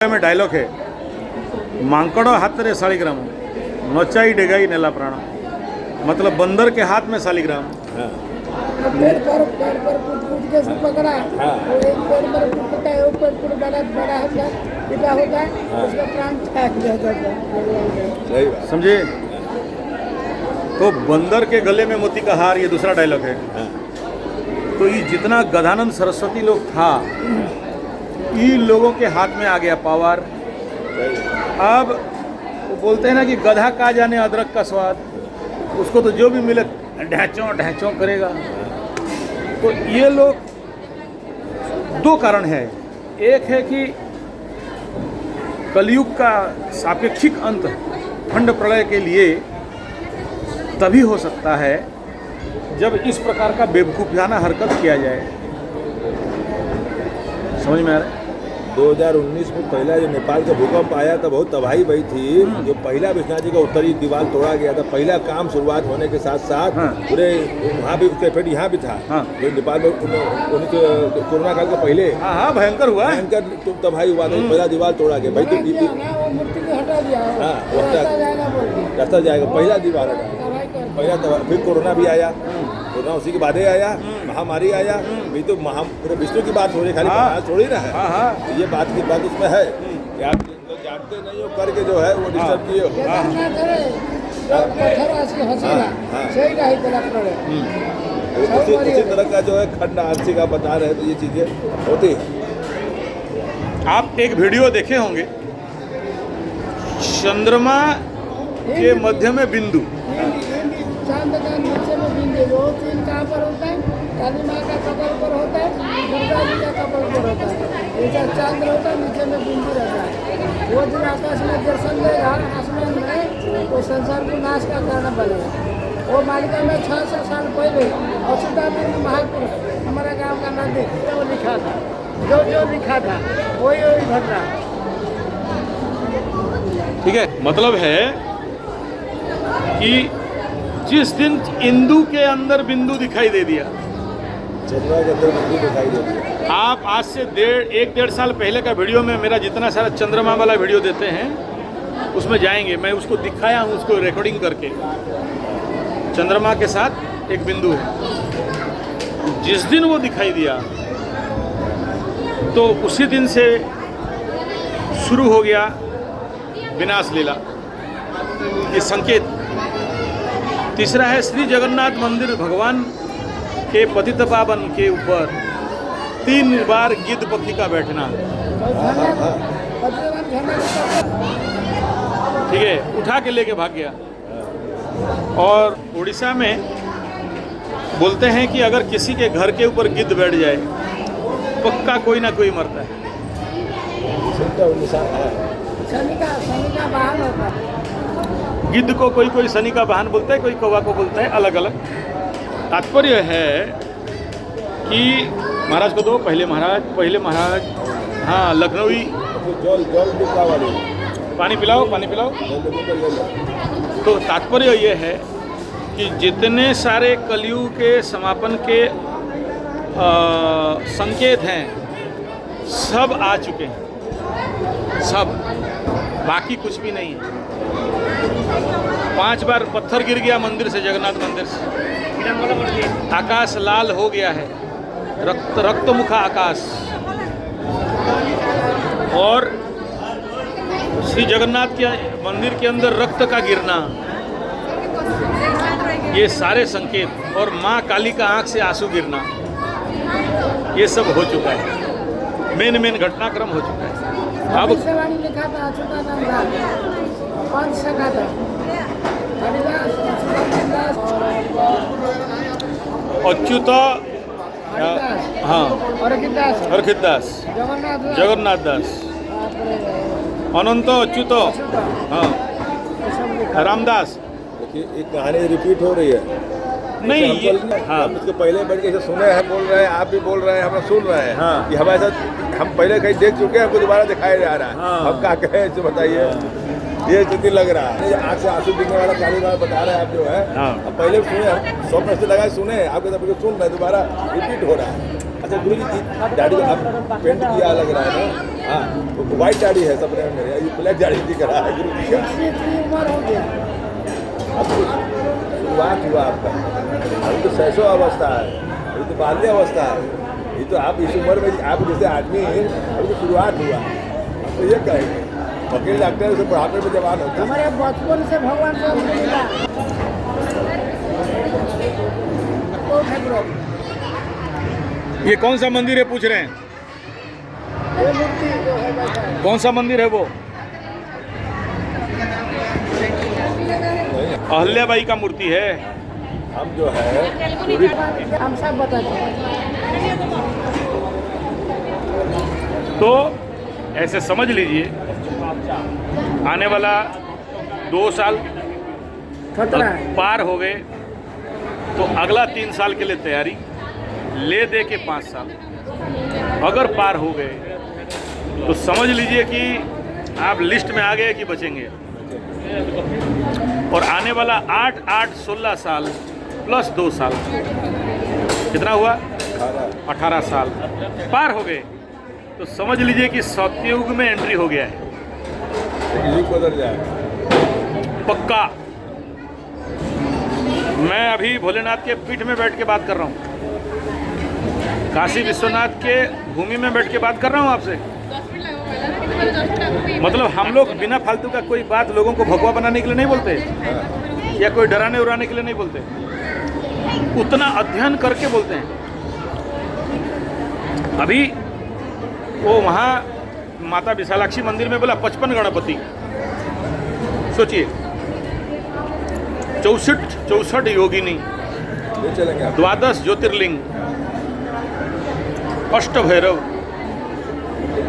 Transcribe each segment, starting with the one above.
में डायलॉग है मांकड़ हाथ रे शालिग्राम नचाई डेगाई नेला प्राण मतलब बंदर के हाथ में शालिग्राम। पेड़ पर कूद के से पकड़ा वो एक पेड़ पर कूदता है, वो पेड़ बड़ा होता है, पिता होता है, उसका प्राण त्याग देता है। समझे? तो बंदर के गले में मोती का हार, ये दूसरा डायलॉग है। तो ये जितना गदानंद सरस्वती लोग था, इन लोगों के हाथ में आ गया पावर। अब वो बोलते हैं ना कि गधा का जाने अदरक का स्वाद, उसको तो जो भी मिले ढैचों ढैचों करेगा। तो ये लोग, दो कारण है। एक है कि कलयुग का सापेक्षिक अंत खंड प्रलय के लिए तभी हो सकता है जब इस प्रकार का बेवकूफियाना हरकत किया जाए। समझ में आ रहा है? 2019 में पहला जो नेपाल का भूकंप आया था, बहुत तबाही हुई थी। जो पहला विश्वनाथ जी का उत्तरी दीवार तोड़ा गया था, पहला काम शुरुआत होने के साथ साथ पूरे वहाँ भी उसका इफेक्ट यहाँ भी था। जो नेपाल में कोरोना काल के पहले भयंकर हुआ, भयंकर तबाही हुआ था। पहला दीवार तोड़ा गया भाई, रास्ता जाएगा, पहला दीवार पहला तबाही। फिर कोरोना भी आया, कोरोना उसी के बाद ही आया, महामारी आया। भी तो पूरे विश्व की बात हो रही, खाली थोड़ी ना है। ये बात की बात उसमें है कि आप जानते नहीं हो करके जो है वो डिस्टर्ब किए हो। उसी तरह का जो है खंड आंशिक आप बता रहे हैं, तो ये चीजें होती है। आप एक वीडियो देखे होंगे, चंद्रमा के मध्य में बिंदु, चांद का नीचे में बिंदु, वो तीन कहाँ पर होता है? काली माँ का कपाल पर होता है, दुर्गा जी का कपाल पर होता है। ऐसा चांद होता है, नीचे में बिंदु रहता है। वो जो आकाश में दर्शन देगा, आसमान में, वो संसार को नाश का कारण बनेगा। वो मालिका में 600 साल पहले अच्युतानंद महापुरुष हमारा गाँव का नदी वो लिखा था, जो लिखा था वही घट रहा। ठीक है? मतलब है कि जिस दिन इंदु के अंदर बिंदु दिखाई दे दिया, चंद्रमा के अंदर बिंदु दिखाई दे दिया। आप आज से एक डेढ़ साल पहले का वीडियो में मेरा जितना सारा चंद्रमा वाला वीडियो देते हैं उसमें जाएंगे, मैं उसको दिखाया हूँ, उसको रिकॉर्डिंग करके। चंद्रमा के साथ एक बिंदु है। जिस दिन वो दिखाई दिया तो उसी दिन से शुरू हो गया विनाश लीला, ये संकेत। तीसरा है श्री जगन्नाथ मंदिर, भगवान के पतित पावन के ऊपर 3 बार गिद्ध पक्षी का बैठना। ठीक है, उठा के लेके भाग गया। और उड़ीसा में बोलते हैं कि अगर किसी के घर के ऊपर गिद्ध बैठ जाए, पक्का कोई ना कोई मरता है। शनि का वाहन होता है। गिद्ध को कोई शनि का वाहन बोलता है, कोई कौवा को बोलता है, अलग अलग। तात्पर्य है कि महाराज को दो, पहले महाराज हाँ, लखनवी पानी पिलाओ। तो तात्पर्य ये है कि जितने सारे कलयुग के समापन के संकेत हैं, सब आ चुके हैं, सब, बाकी कुछ भी नहीं है। 5 बार पत्थर गिर गया मंदिर से, जगन्नाथ मंदिर से। आकाश लाल हो गया है, रक्तमुखा आकाश। और श्री जगन्नाथ के मंदिर के अंदर रक्त का गिरना, ये सारे संकेत। और माँ काली का आंख से आंसू गिरना, ये सब हो चुका है। मेन घटनाक्रम हो चुका है। अब लिखा था अच्युतानंद कौन सका था? अच्युत, हाँ, हरखिदास, जगन्नाथ दास, अनंत अच्युत, हाँ, रामदास। देखिए एक कहानी रिपीट हो रही है। नहीं, हाँ, हम इसके पहले बैठ के सुने हैं, बोल रहे हैं, आप भी बोल रहे हैं, हम सुन रहे हैं। हाँ, कि हमारे साथ हम पहले कहीं देख चुके हैं, हमको दोबारा दिखाया जा रहा है। हाँ, हम क्या कहें इसे बताइए। ये स्थिति लग रहा है। आँख से आंसू दिखने वाला काली बात बता रहे हैं आप जो है। अब पहले सुने, 100 लगा सुने, आपके सब सुन रहे, दोबारा रिपीट हो रहा है। अच्छा गुरु जी दाढ़ी तो अब पेंट किया लग रहा है ना। हाँ व्हाइट दाढ़ी है सबने मेरे, ये ब्लैक दाढ़ी दिख रहा है गुरु जी का। 63 उम्र हो गया। अब तो शुरुआत हुआ आपका, अभी तो सैसो अवस्था है, अभी तो बाल्य अवस्था है, ये तो आप इस उम्र में आप जैसे आदमी अभी तो शुरुआत हुआ। हम तो ये कहेंगे वकील डॉक्टर से बुढ़ापे में जवान होता है। हमारे बचपन से भगवान से मिला। तो ठकुरो, ये कौन सा मंदिर है पूछ रहे हैं? ये मूर्ति जो है बैठा है। कौन सा मंदिर है वो? अहल्याबाई का मूर्ति है। हम जो है हम सब बताते हैं। तो ऐसे समझ लीजिए आने वाला 2 साल खतरा है। पार हो गए तो अगला 3 साल के लिए तैयारी ले दे के 5 साल अगर पार हो गए तो समझ लीजिए कि आप लिस्ट में आ गए कि बचेंगे। और आने वाला 8-8-16 साल प्लस 2 साल कितना हुआ? 18 साल पार हो गए तो समझ लीजिए कि सत्ययुग में एंट्री हो गया है युग बदल जाए पक्का। मैं अभी भोलेनाथ के पीठ में बैठ के बात कर रहा हूँ, काशी विश्वनाथ के भूमि में बैठ के बात कर रहा हूँ आपसे। मतलब हम लोग बिना फालतू का कोई बात लोगों को भगवा बनाने के लिए नहीं बोलते या कोई डराने उड़ाने के लिए नहीं बोलते, उतना अध्ययन करके बोलते हैं। अभी वो वहाँ माता विशालाक्षी मंदिर में बोला 55 गणपति, सोचिए 64 योगिनी, ले चलेंगे आप। 12 ज्योतिर्लिंग, अष्ट भैरव,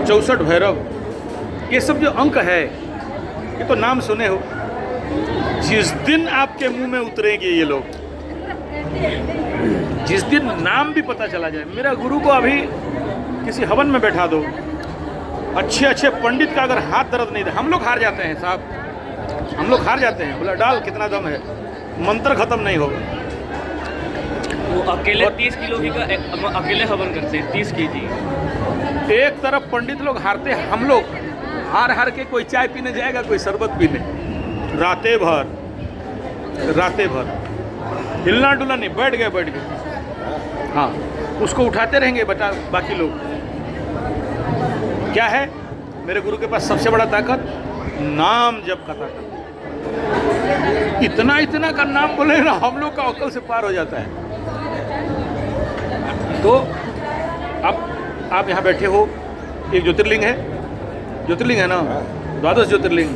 64 भैरव, ये सब जो अंक है ये तो नाम सुने हो। जिस दिन आपके मुंह में उतरेंगे ये लोग, जिस दिन नाम भी पता चला जाए, मेरा गुरु को अभी किसी हवन में बैठा दो, अच्छे अच्छे पंडित का अगर हाथ दर्द नहीं था, हम लोग हार जाते हैं साहब, हम लोग हार जाते हैं। बोला डाल कितना दम है, मंत्र खत्म नहीं होगा। वो अकेले 30 किलो की का अकेले हवन करते हैं, 30 केजी। एक तरफ पंडित लोग हारते हैं, हम लोग हार हार के कोई चाय पीने जाएगा, कोई शरबत पीने, रातें भर हिलना डुलना नहीं, बैठ गए। हाँ उसको उठाते रहेंगे बता बाकी लोग। क्या है मेरे गुरु के पास सबसे बड़ा ताकत? नाम जप का ताकत। इतना का नाम बोले ना, हम लोग का अक्ल से पार हो जाता है। तो अब आप यहाँ बैठे हो, एक ज्योतिर्लिंग है ना, 12 ज्योतिर्लिंग,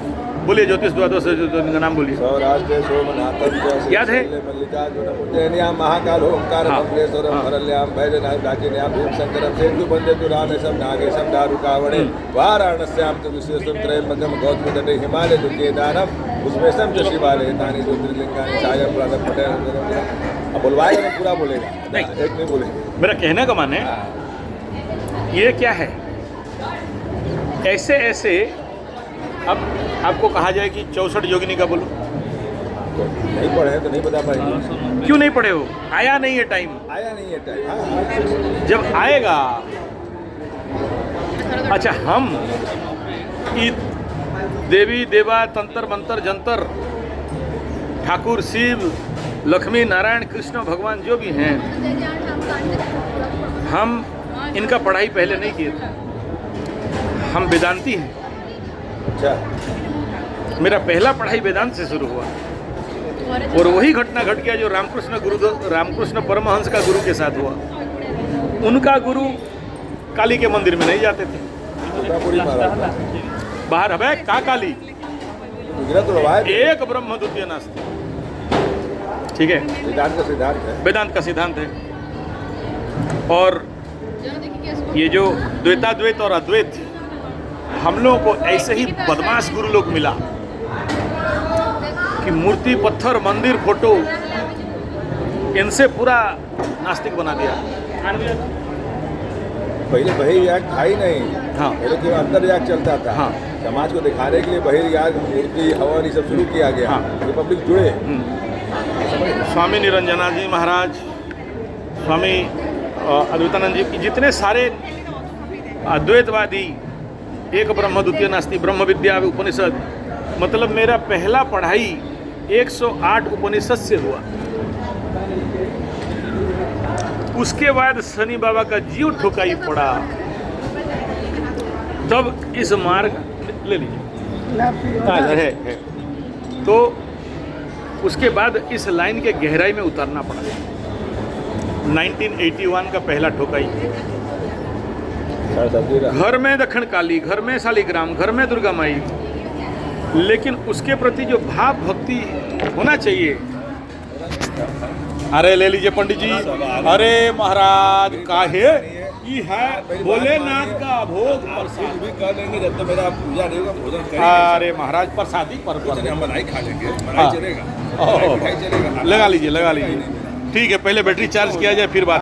बोलिए ज्योतिष 12 ज्योतिर्लिंग का नाम बोलिए। सौराष्ट्र सोमनाथम याद है? मल्लिकार्जुनम उज्जैन्याम महाकाल ओंकारम अखिलेश्वरम हरल्याम भैरवनाथ प्राचीन्याम भीमशंकरम सेतु बंदेतु रामेशम नागेशम दारुकावणे वाराणस्याम च विश्वेशम त्रयंबकम गौतमी तटे हिमालय तु केदारम उस्मेशम च शिवालय तानि ज्योतिर्लिंगानि सायं प्रातः पठेन। अब बोलवाएगा ना, पूरा बोलेगा नहीं। एक नहीं बोलेगा। मेरा कहने का माने ये क्या है, ऐसे अब आपको कहा जाए कि 64 योगिनी का बोलो, तो नहीं पढ़े तो नहीं बता पाएंगे। क्यों नहीं पढ़े हो? आया नहीं है टाइम, आया नहीं है टाइम। हाँ। जब आएगा। अच्छा हम देवी देवा तंत्र मंत्र जंतर, ठाकुर शिव लक्ष्मी नारायण कृष्ण भगवान जो भी हैं, हम इनका पढ़ाई पहले नहीं किए थे। हम वेदांती हैं। अच्छा मेरा पहला पढ़ाई वेदांत से शुरू हुआ और वही घटना घट गया जो रामकृष्ण परमहंस का गुरु के साथ हुआ। उनका गुरु काली के मंदिर में नहीं जाते थे, पूरी महाराज बाहर हवे का काली, गुजरात तो रवायत है। एक ब्रह्म द्वितीय नास्ति। ठीक है, वेदांत का सिद्धांत है। वेदांत का सिद्धांत है। और ये जो द्वैताद्वैत और अद्वैत, हम लोगों को ऐसे ही बदमाश गुरु लोग मिला कि मूर्ति पत्थर मंदिर फोटो इनसे पूरा नास्तिक बना दिया। पहले बहिर्याग था ही नहीं। हाँ। पहले केवल अंतर्याग चलता था। हाँ। समाज को दिखाने के लिए बहिर्याग मूर्ति हवन ये सब शुरू किया गया। हाँ। ये पब्लिक जुड़े। स्वामी निरंजनाजी महाराज, स्वामी अद्वैतानंद जी, जितने सारे अद्वैतवादी, एक ब्रह्म द्वितीय नास्ति, ब्रह्म विद्या उपनिषद, मतलब मेरा पहला पढ़ाई 108 उपनिषद से हुआ। उसके बाद शनि बाबा का जीव ठोकाई पड़ा, तब इस मार्ग ले लीजिए है। तो उसके बाद इस लाइन के गहराई में उतरना पड़ा। 1981 का पहला ठोकाई। घर में दक्षिण काली, घर में शालिग्राम, घर में दुर्गा माई, लेकिन उसके प्रति जो भाव भक्ति होना चाहिए। अरे ले लीजिए पंडित जी। अरे महाराज काहे ये है भोलेनाथ का भोग प्रसाद भी कर लेंगे जब तक मेरा पूजा नहीं होगा, भोजन करेंगे। अरे महाराज प्रसादी पर हम मलाई खा लेंगे, मलाई चलेगा, मलाई चलेगा। लगा लीजिए ठीक है, पहले बैटरी चार्ज किया जाए फिर बात।